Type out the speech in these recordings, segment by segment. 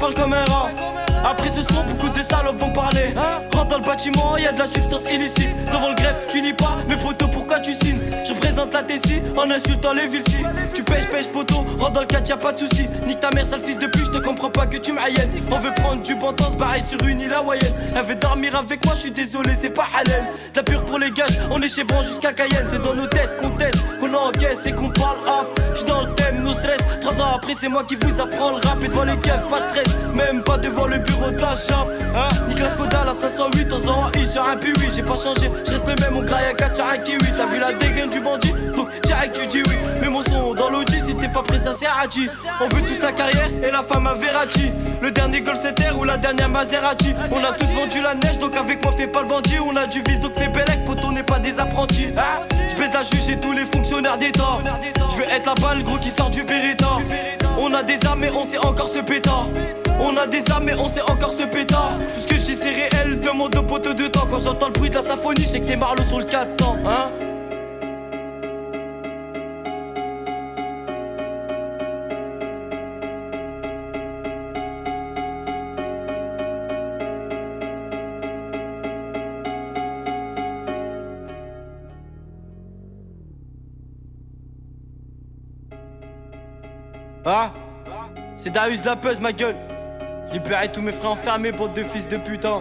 parle comme un rat. Après ce son, beaucoup de salopes vont parler. Rentre dans le bâtiment, y'a de la substance illicite. Devant le greffe, tu lis pas, mais poteau, pourquoi tu signes? Je présente la Tessie en insultant les villes. Tu pêches, poteau, rentre dans le catch, y'a pas de soucis. Nique ta mère, sale fils de pute, je te comprends pas que tu m'aïennes. On veut prendre du bon temps, se barrer sur une île hawaïenne. Elle veut dormir avec moi, je suis désolé, c'est pas halal. La pure pour les gages, on est chez Bran jusqu'à Cayenne. C'est dans nos tests qu'on teste, qu'on encaisse et qu'on parle hop. J'suis dans le thème, no stress. 3 ans après, c'est moi qui vous apprends le rap. Et devant les keufs, pas de stress, même pas devant le bureau de la chambre. Nicolas Kodal à 508 ans en I sur un P8. J'ai pas changé, j'reste le même, on graille à 4 sur un kiwi. T'as vu la dégaine du bandit, donc direct tu dis oui. Mais mon son dans l'audi, si t'es pas prêt, ça sert à dire. On veut tous la carrière et la femme à Verratti. Le dernier Golf 7R ou la dernière Maserati. On a tous vendu la neige, donc avec moi fais pas le bandit. On a du vice, donc fais bellec, poteau, on n'est pas des apprentis. J'baisse la juge et tous les fonctionnaires d'État. J'veux être la balle, gros qui sort du Beretta. On a des armes et on sait encore se péta. On a des armes et on sait encore se péta. Tout ce que je dis c'est réel, demande au poteau de temps. Quand j'entends le bruit de la symphonie, je sais que c'est Marlowe sur le 4 temps, hein. C'est Darius de la Peuse, ma gueule. Libérez tous mes frères enfermés, bande de fils de putain.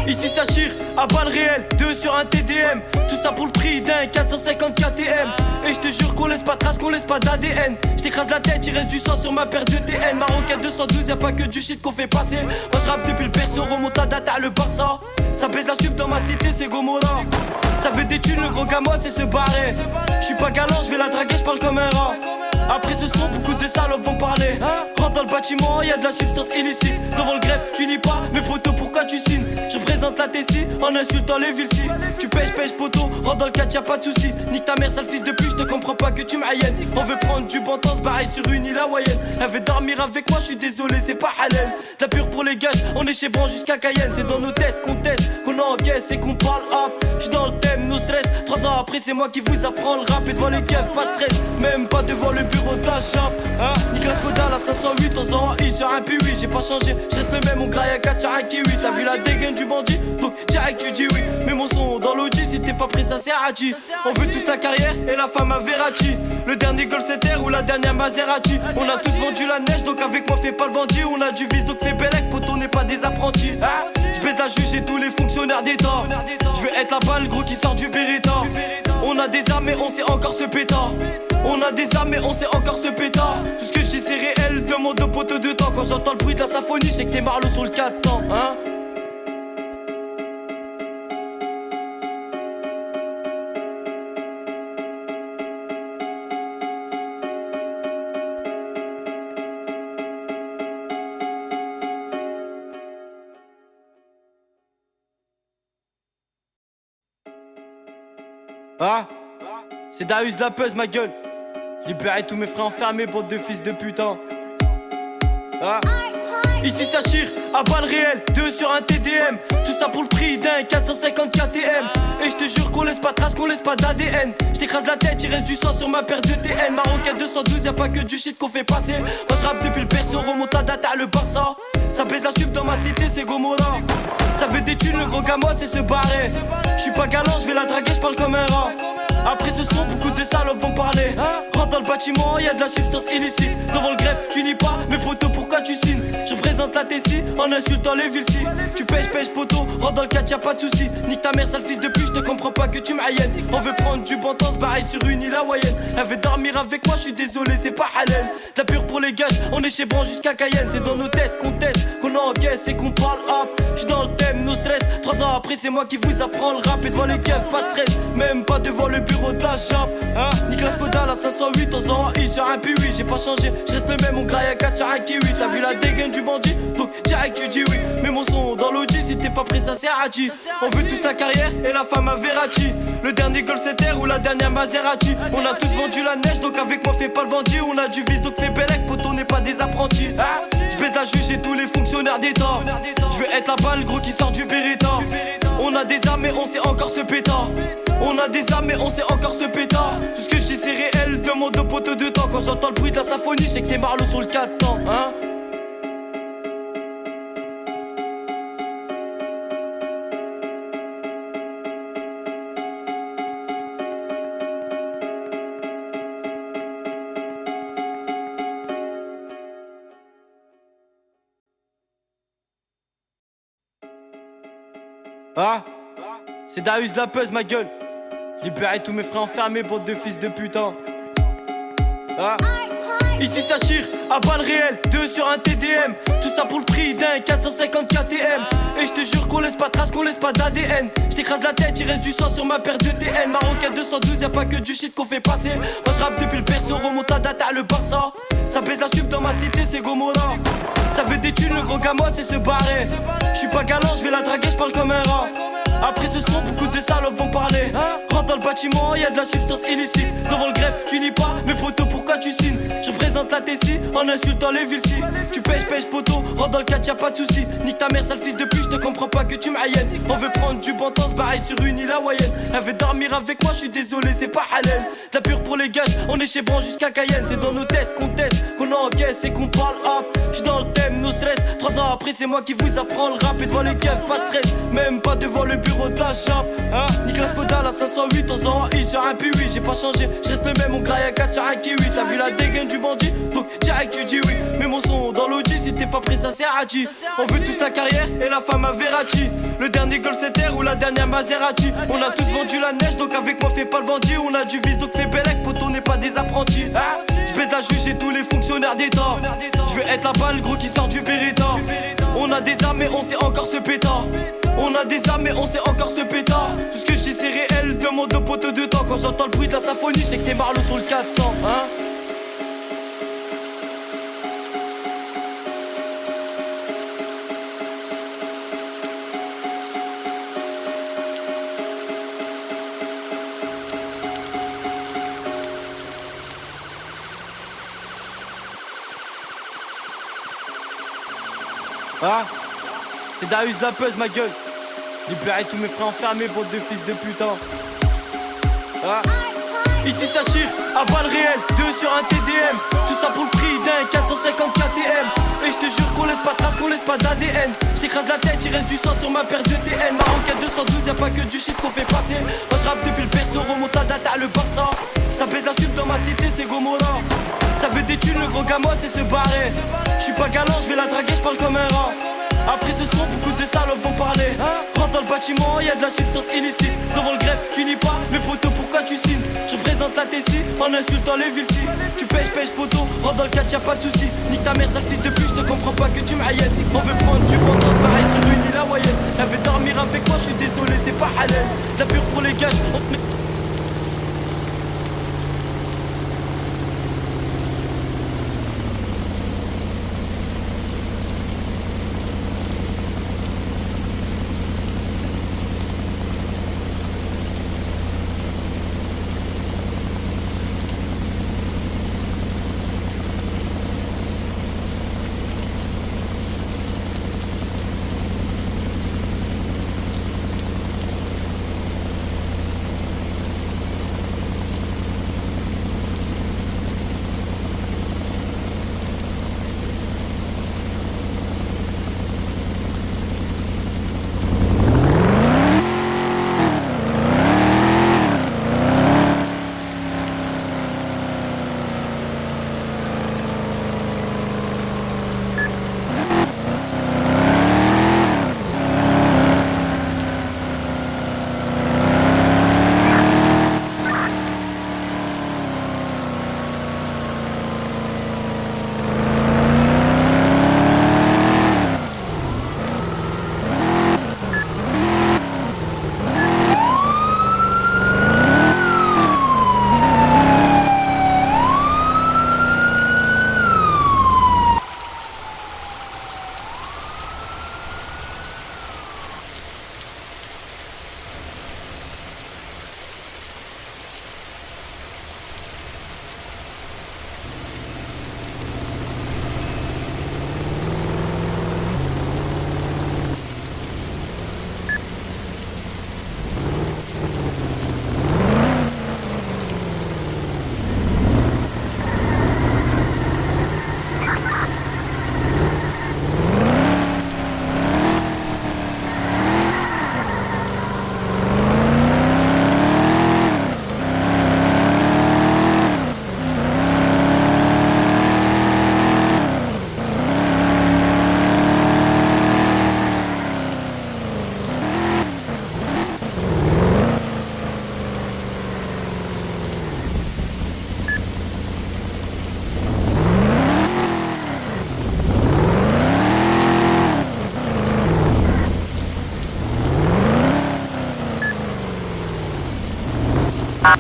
Ici ça tire à balles réelles, 2 sur un TDM. Tout ça pour le prix d'un 450 KTM. Et je te jure qu'on laisse pas de trace, qu'on laisse pas d'ADN. Je t'écrase la tête, il reste du sang sur ma paire de TN. Marocain 212, y'a pas que du shit qu'on fait passer. Moi je rappe depuis le perso, remonte la date à le Barça. Ça pèse la sub dans ma cité, c'est Gomorrah. Ça veut des thunes, le gros gamin c'est se barrer. Je suis pas galant, je vais la draguer, je parle comme un rat. Après ce son, beaucoup de salopes vont parler. Rentre dans le bâtiment, y'a de la substance illicite. Devant le greffe, tu lis pas, mais poteau, pourquoi tu signes? Je présente la Tessie en insultant les villes. Tu pêches, poteau, rentre dans le catch, y'a pas de soucis. Nique ta mère, sale fils de pute, je te comprends pas que tu m'aïennes. On veut prendre du bon temps, se barrer sur une île hawaïenne. Elle veut dormir avec moi, je suis désolé, c'est pas halal. La pure pour les gages, on est chez Bran jusqu'à Cayenne. C'est dans nos tests qu'on teste, qu'on encaisse et qu'on parle hop. J'suis dans le thème, no stress. 3 ans après, c'est moi qui vous apprends le rap. Et devant les keufs, pas de stress, même pas devant le bureau de la chambre. Nicolas Kodal à 508 ans en I sur un P8. J'ai pas changé, j'reste le même, on graille à 4 sur un kiwi. T'as vu la dégaine du bandit, donc direct tu dis oui. Mais mon son dans l'audi, si t'es pas prêt, ça sert à dire. On veut tous la carrière et la femme à Verratti. Le dernier Golf 7R ou la dernière Maserati. On a tous vendu la neige, donc avec moi fais pas le bandit. On a du vice, donc fais bellec, poteau, on n'est pas des apprentis. J'baisse la juge et tous les fonctionnaires d'État. J'veux être la balle, gros qui sort du Beretta. On a des armes et on sait encore se péta. On a des armes et on sait encore se péta. Tout ce que je dis c'est réel, demande au poteau de temps. Quand j'entends le bruit de la symphonie, je sais que c'est Marlowe sur le 4 temps, hein. C'est Darius de la Peuse, ma gueule. Libérez tous mes frères enfermés, bande de fils de putain. Ici ça tire à balles réelles, 2 sur un TDM. Tout ça pour le prix d'un 450 KTM. Et je te jure qu'on laisse pas de trace, qu'on laisse pas d'ADN. Je t'écrase la tête, il reste du sang sur ma paire de TN. Marocain 212, y'a pas que du shit qu'on fait passer. Moi je rappe depuis le perso, remonte la date à le Barça. Ça pèse la sub dans ma cité, c'est Gomorrah. Ça veut des thunes, le gros gamin c'est se barrer. Je suis pas galant, je vais la draguer, je parle comme un rat. Après ce son, beaucoup de salopes vont parler. Rentre dans le bâtiment, y'a de la substance illicite. Devant le greffe, tu lis pas, mais poteau, pourquoi tu signes? Je présente la Tessie en insultant les villes. Tu pêches, poteau, rentre dans le catch, y'a pas de soucis. Nique ta mère, sale fils de pute, je te comprends pas que tu m'aïennes. On veut prendre du bon temps, se barrer sur une île hawaïenne. Elle veut dormir avec moi, je suis désolé, c'est pas halal. La pure pour les gages, on est chez Bran jusqu'à Cayenne. C'est dans nos tests qu'on teste, qu'on encaisse et qu'on parle hop. J'suis dans le thème, no stress. 3 ans après, c'est moi qui vous apprends le rap. Et devant les keufs, pas de stress, même pas devant le bureau de la chambre. Nicolas Kodal à 508 ans en I sur un P8. J'ai pas changé, j'reste le même, on graille à 4 sur un kiwi. T'as vu la dégaine du bandit, donc direct tu dis oui. Mais mon son dans l'audi, si t'es pas prêt, ça sert à dire. On veut tous la carrière et la femme à Verratti. Le dernier Golf 7R ou la dernière Maserati. On a tous vendu la neige, donc avec moi fais pas le bandit. On a du vice, donc fais bellec, poteau, on n'est pas des apprentis. J'baisse la juge et tous les fonctionnaires d'État. J'veux être la balle, gros qui sort du Beretta. On a des armes et on sait encore se péta. On a des armes et on sait encore se péta. Tout ce que je dis c'est réel, demande Demande au poteau de temps. Quand j'entends le bruit de la symphonie, je sais que c'est Marlowe sur le 4 temps, hein. Ah, c'est Darius de la Peuse, ma gueule. Libérez tous mes frères enfermés, bande de fils de putain. Ah, ici ça tire à balles réelles, 2 sur un TDM. Tout ça pour le prix d'un 450 KTM. Et je te jure qu'on laisse pas de trace, qu'on laisse pas d'ADN. Je t'écrase la tête, il reste du sang sur ma paire de TN. Marocain 212, y'a pas que du shit qu'on fait passer. Moi je rappe depuis le perso, remonte à date à le Barça. Ça baisse la sub dans ma cité, c'est Gomorra. Ça fait des thunes, le gros gamin c'est se barrer. J'suis pas galant, j'vais la draguer, j'parle comme un rat. Après ce son, beaucoup de salopes vont parler. Rentre dans le bâtiment, y'a de la substance illicite. Devant le greffe, tu lis pas, mais poteau, pourquoi tu signes? Je représente la Tessie en insultant les villes si. Tu pêches, poteau, rentre dans le catch, y'a pas de soucis. Nique ta mère, sale fils de pute, je te comprends pas que tu m'aïennes. On veut prendre du bon temps, se barrer sur une île hawaïenne. Elle veut dormir avec moi, je suis désolé, c'est pas halal. La pure pour les gâches, on est chez Bran jusqu'à Cayenne. C'est dans nos tests qu'on teste, qu'on encaisse et qu'on parle hop. J'suis dans le thème, no stress. 3 ans après, c'est moi qui vous apprends le rap. Et devant les keufs, pas de stress, même pas devant le bureau de la chape, hein. Nicolas Kodal à 508, on s'en I sur un P8. J'ai pas changé, je reste le même, on graille à 4 sur un kiwi. T'as vu la dégaine du bandit, donc direct tu dis oui. Mais mon son dans l'audi, si t'es pas prêt, ça sert à qui? On veut tous la carrière et la femme à Verratti. Le dernier Gold Setter ou la dernière Maserati. On a tous vendu la neige, donc avec moi fais pas le bandit. On a du vice, donc fais bellec, poteau, on n'est pas des apprentis, hein. Je baisse la juge et tous les fonctionnaires d'État. Je veux être la balle, gros qui sort du Beretta. On a des armes et on sait encore se péta. On a des armes et on sait encore se péta. Tout ce que je dis c'est réel, demande au poteau de temps. Quand j'entends le bruit de la symphonie, je sais que c'est Marlowe sur le 4 temps, hein. Ah, c'est Darius de la Peuse, ma gueule. Libérez tous mes frères enfermés, bande de fils de putain. Ah, ici ça tire à balles réelles, 2 sur un TDM. Tout ça pour le prix d'un 450 KTM. Et je te jure qu'on laisse pas de trace, qu'on laisse pas d'ADN. Je t'écrase la tête, il reste du sang sur ma paire de TN. Marocain 212, y'a pas que du shit qu'on fait passer. Moi je rappe depuis le perso, remonte à date à le Barça. Ça baisse la sub dans ma cité, c'est Gomorra. Ça veut des thunes, le gros gamin c'est se barrer. J'suis pas galant, j'vais la draguer, j'parle comme un rat. Après ce son, beaucoup de salopes vont parler. Rentre dans le bâtiment, y'a de la substance illicite. Devant le greffe, tu lis pas, mais poteau, pourquoi tu signes? Je représente la Tessie en insultant les villes si. Tu pêches, poteau, rentre dans le catch, y'a pas de soucis. Nique ta mère, sale fils de pute, je te comprends pas que tu m'aïennes. On veut prendre du bon temps, pareil sur une île hawaïenne. Elle veut dormir avec moi, je suis désolé, c'est pas halal. La pure pour les gâches, on te met...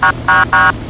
Ah